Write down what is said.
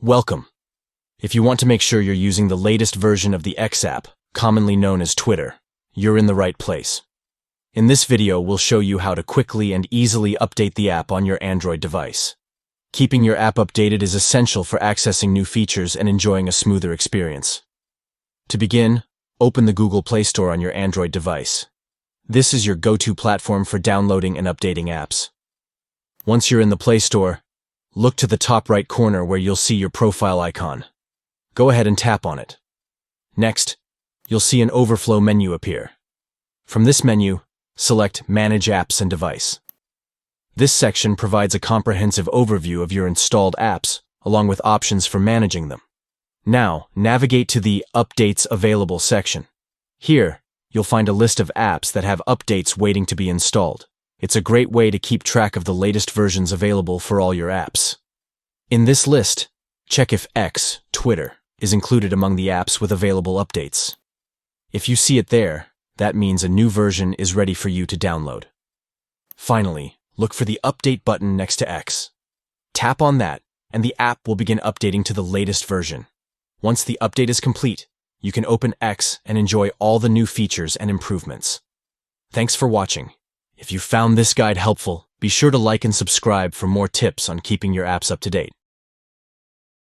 Welcome. If you want to make sure you're using the latest version of the X app, commonly known as Twitter, you're in the right place. In this video, we'll show you how to quickly and easily update the app on your Android device. Keeping your app updated is essential for accessing new features and enjoying a smoother experience. To begin, open the Google Play Store on your Android device. This is your go-to platform for downloading and updating apps. Once you're in the Play Store, look to the top right corner where you'll see your profile icon. Go ahead and tap on it. Next, you'll see an overflow menu appear. From this menu, select Manage Apps and Device. This section provides a comprehensive overview of your installed apps, along with options for managing them. Now, navigate to the Updates Available section. Here, you'll find a list of apps that have updates waiting to be installed. It's a great way to keep track of the latest versions available for all your apps. In this list, check if X, Twitter, is included among the apps with available updates. If you see it there, that means a new version is ready for you to download. Finally, look for the Update button next to X. Tap on that, and the app will begin updating to the latest version. Once the update is complete, you can open X and enjoy all the new features and improvements. Thanks for watching. If you found this guide helpful, be sure to like and subscribe for more tips on keeping your apps up to date.